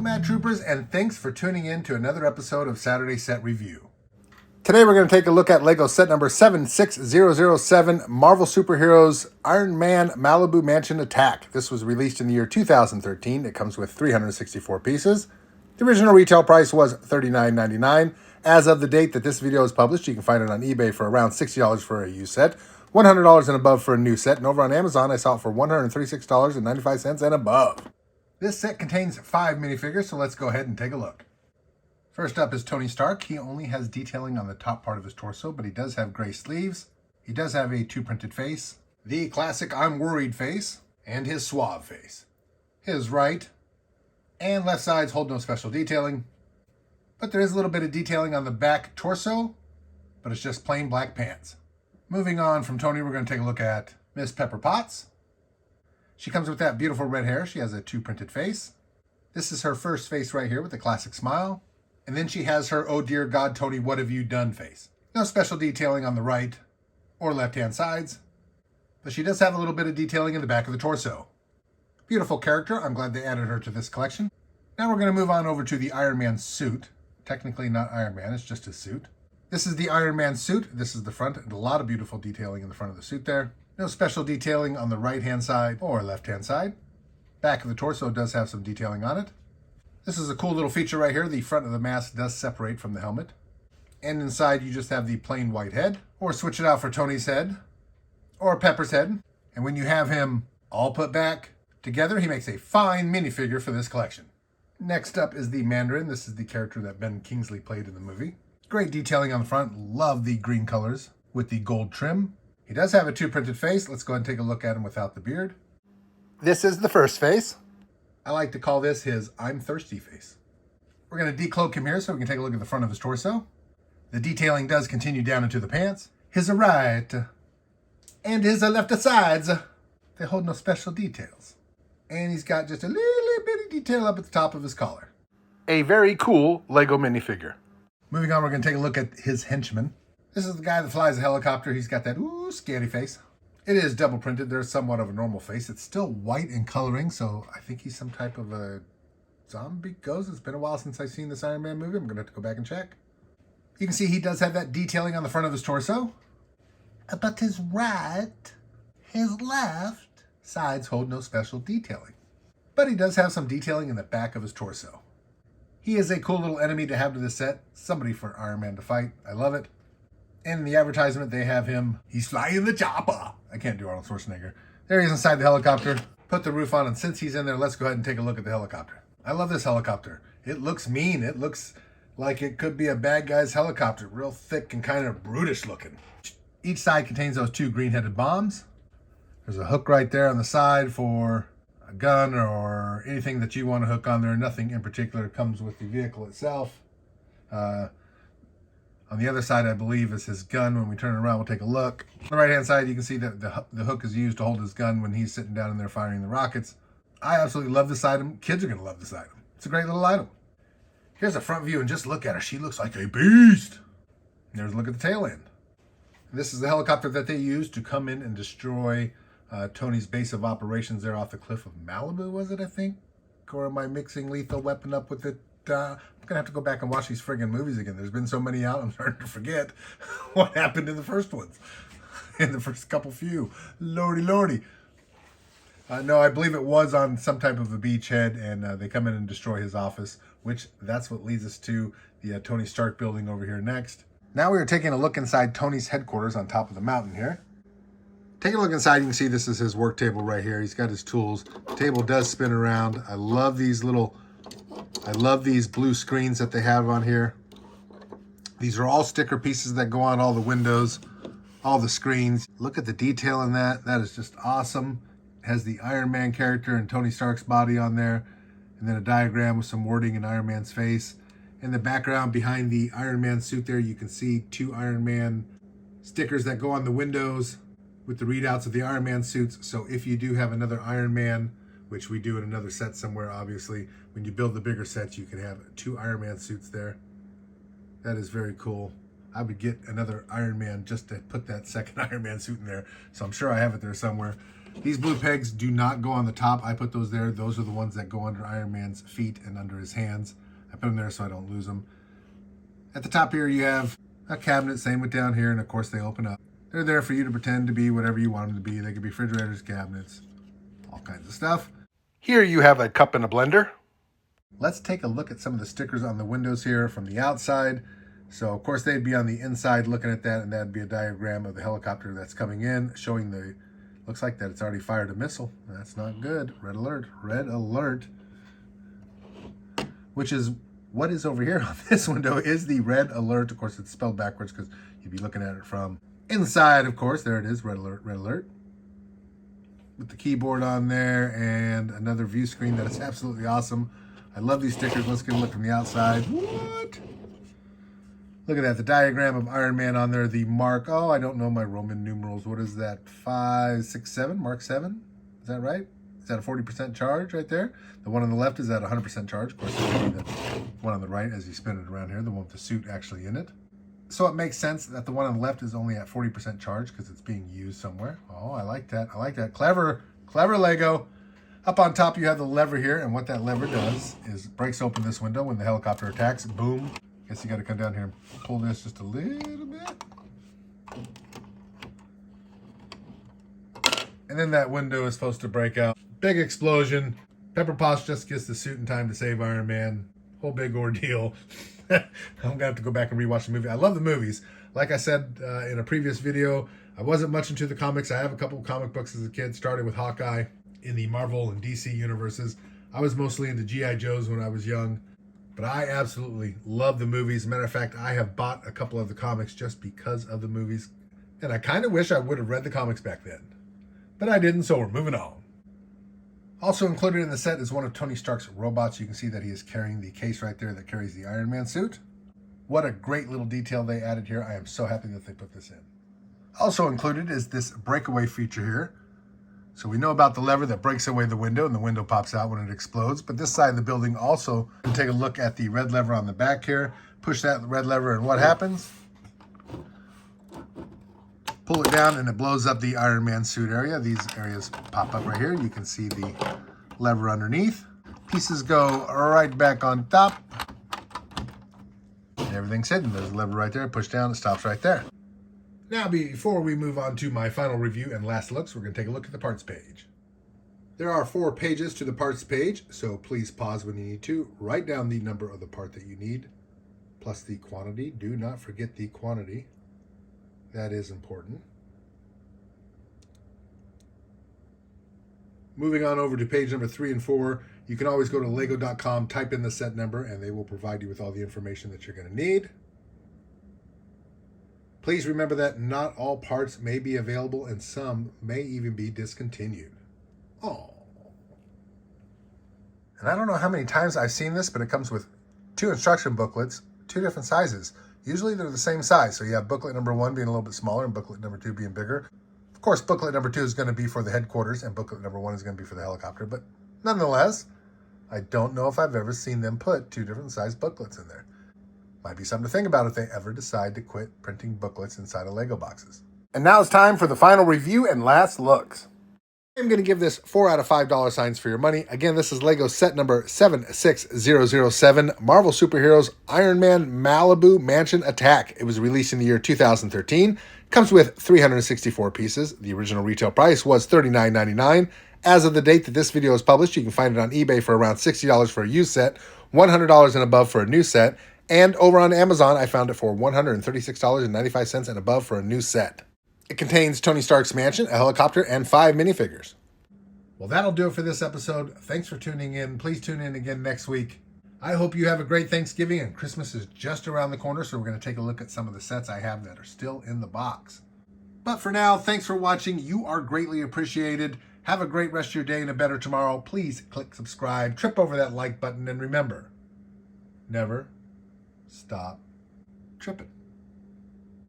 Nomad Troopers, and thanks for tuning in to another episode of Saturday Set Review. Today we're going to take a look at LEGO set number 76007, Marvel Superheroes Iron Man Malibu Mansion Attack. This was released in the year 2013. It comes with 364 pieces. The original retail price was $39.99. As of the date that this video is published, you can find it on eBay for around $60 for a used set, $100 and above for a new set, and over on Amazon I saw it for $136.95 and above. This set contains 5 minifigures, so let's go ahead and take a look. First up is Tony Stark. He only has detailing on the top part of his torso, but he does have gray sleeves. He does have a 2-printed face, the classic I'm worried face, and his suave face. His right and left sides hold no special detailing, but there is a little bit of detailing on the back torso, but it's just plain black pants. Moving on from Tony, we're going to take a look at Miss Pepper Potts. She comes with that beautiful red hair. She has a 2-printed face. This is her first face right here with the classic smile. And then she has her, oh dear God, Tony, what have you done face. No special detailing on the right or left-hand sides, but she does have a little bit of detailing in the back of the torso. Beautiful character. I'm glad they added her to this collection. Now we're going to move on over to the Iron Man suit. Technically not Iron Man, it's just his suit. This is the Iron Man suit. This is the front, and a lot of beautiful detailing in the front of the suit there. No special detailing on the right-hand side or left-hand side. Back of the torso does have some detailing on it. This is a cool little feature right here. The front of the mask does separate from the helmet. And inside you just have the plain white head. Or switch it out for Tony's head. Or Pepper's head. And when you have him all put back together, he makes a fine minifigure for this collection. Next up is the Mandarin. This is the character that Ben Kingsley played in the movie. Great detailing on the front. Love the green colors with the gold trim. He does have a 2-printed face. Let's go ahead and take a look at him without the beard. This is the first face. I like to call this his I'm thirsty face. We're going to decloak him here so we can take a look at the front of his torso. The detailing does continue down into the pants. His right and his left sides, they hold no special details. And he's got just a little bit of detail up at the top of his collar. A very cool Lego minifigure. Moving on, we're going to take a look at his henchman. This is the guy that flies a helicopter. He's got that scary face. It is double printed. There's somewhat of a normal face. It's still white in coloring, so I think he's some type of a zombie ghost. It's been a while since I've seen this Iron Man movie. I'm going to have to go back and check. You can see he does have that detailing on the front of his torso. But his right, his left sides hold no special detailing. But he does have some detailing in the back of his torso. He is a cool little enemy to have to this set. Somebody for Iron Man to fight. I love it. And in the advertisement, they have him, he's flying the chopper. I can't do Arnold Schwarzenegger. There he is inside the helicopter. Put the roof on, and since he's in there, let's go ahead and take a look at the helicopter. I love this helicopter. It looks mean. It looks like it could be a bad guy's helicopter. Real thick and kind of brutish looking. Each side contains those 2 green-headed bombs. There's a hook right there on the side for a gun or anything that you want to hook on there. Nothing in particular comes with the vehicle itself. On the other side, I believe, is his gun. When we turn it around, we'll take a look. On the right-hand side, you can see that the hook is used to hold his gun when he's sitting down in there firing the rockets. I absolutely love this item. Kids are going to love this item. It's a great little item. Here's a front view, and just look at her. She looks like a beast. And there's a look at the tail end. And this is the helicopter that they used to come in and destroy Tony's base of operations there off the cliff of Malibu, was it, I think? Or am I mixing Lethal Weapon up with it? I'm going to have to go back and watch these friggin' movies again. There's been so many out, I'm starting to forget what happened in the first ones. In the first couple few. Lordy. No, I believe it was on some type of a beachhead, and they come in and destroy his office, which that's what leads us to the Tony Stark building over here next. Now we are taking a look inside Tony's headquarters on top of the mountain here. Taking a look inside, you can see this is his work table right here. He's got his tools. The table does spin around. I love these blue screens that they have on here. These are all sticker pieces that go on all the windows, all the screens. Look at the detail in that. That is just awesome. It has the Iron Man character and Tony Stark's body on there, and then a diagram with some wording in Iron Man's face. In the background behind the Iron Man suit there, you can see 2 Iron Man stickers that go on the windows with the readouts of the Iron Man suits. So if you do have another Iron Man, which we do in another set somewhere, obviously, when you build the bigger sets, you can have 2 Iron Man suits there. That is very cool. I would get another Iron Man just to put that second Iron Man suit in there. So I'm sure I have it there somewhere. These blue pegs do not go on the top. I put those there. Those are the ones that go under Iron Man's feet and under his hands. I put them there so I don't lose them. At the top here, you have a cabinet, same with down here, and of course they open up. They're there for you to pretend to be whatever you want them to be. They could be refrigerators, cabinets, all kinds of stuff. Here you have a cup and a blender. Let's take a look at some of the stickers on the windows here from the outside. So of course they'd be on the inside looking at that, and that'd be a diagram of the helicopter that's coming in, showing the, looks like that it's already fired a missile. That's not good. Red alert, red alert. Which is, what is over here on this window is the red alert. Of course it's spelled backwards because you'd be looking at it from inside, of course. There it is, red alert, red alert. With the keyboard on there and another view screen that is absolutely awesome. I love these stickers. Let's get a look from the outside. What? Look at that, the diagram of Iron Man on there, the mark, oh, I don't know my Roman numerals. What is that, 5, 6, 7, mark 7? Is that right? Is that a 40% charge right there? The one on the left is at 100% charge. Of course, it'll be the one on the right as you spin it around here, the one with the suit actually in it. So it makes sense that the one on the left is only at 40% charge because it's being used somewhere. Oh, I like that. I like that. Clever, clever Lego. Up on top, you have the lever here, and what that lever does is breaks open this window when the helicopter attacks. Boom. Guess you got to come down here and pull this just a little bit. And then that window is supposed to break out. Big explosion. Pepper Potts just gets the suit in time to save Iron Man. Whole big ordeal. I'm going to have to go back and rewatch the movie. I love the movies. Like I said in a previous video, I wasn't much into the comics. I have a couple of comic books as a kid. Started with Hawkeye in the Marvel and DC universes. I was mostly into G.I. Joes when I was young. But I absolutely love the movies. Matter of fact, I have bought a couple of the comics just because of the movies. And I kind of wish I would have read the comics back then. But I didn't, so we're moving on. Also included in the set is one of Tony Stark's robots. You can see that he is carrying the case right there that carries the Iron Man suit. What a great little detail they added here. I am so happy that they put this in. Also included is this breakaway feature here. So we know about the lever that breaks away the window, and the window pops out when it explodes. But this side of the building also, take a look at the red lever on the back here. Push that red lever, and what happens? Pull it down, and it blows up the Iron Man suit area. These areas pop up right here. You can see the lever underneath. Pieces go right back on top. And everything's hidden. There's a lever right there. Push down, it stops right there. Now, before we move on to my final review and last looks, we're going to take a look at the parts page. There are 4 pages to the parts page, so please pause when you need to. Write down the number of the part that you need, plus the quantity. Do not forget the quantity. That is important. Moving on over to page number 3 and 4, you can always go to lego.com, type in the set number, and they will provide you with all the information that you're going to need. Please remember that not all parts may be available and some may even be discontinued. Oh. And I don't know how many times I've seen this, but it comes with 2 instruction booklets, 2 different sizes. Usually they're the same size. So you have booklet number 1 being a little bit smaller and booklet number 2 being bigger. Of course, booklet number 2 is going to be for the headquarters and booklet number 1 is going to be for the helicopter. But nonetheless, I don't know if I've ever seen them put 2 different size booklets in there. Might be something to think about if they ever decide to quit printing booklets inside of Lego boxes. And now it's time for the final review and last looks. I'm going to give this 4 out of $5 for your money. Again, this is Lego set number 76007, Marvel Superheroes Iron Man Malibu Mansion Attack. It was released in the year 2013. Comes with 364 pieces. The original retail price was $39.99. As of the date that this video is published, you can find it on eBay for around $60 for a used set, $100 and above for a new set. And over on Amazon, I found it for $136.95 and above for a new set. It contains Tony Stark's mansion, a helicopter, and 5 minifigures. Well, that'll do it for this episode. Thanks for tuning in. Please tune in again next week. I hope you have a great Thanksgiving, and Christmas is just around the corner, so we're going to take a look at some of the sets I have that are still in the box. But for now, thanks for watching. You are greatly appreciated. Have a great rest of your day and a better tomorrow. Please click subscribe, trip over that like button, and remember, never stop tripping.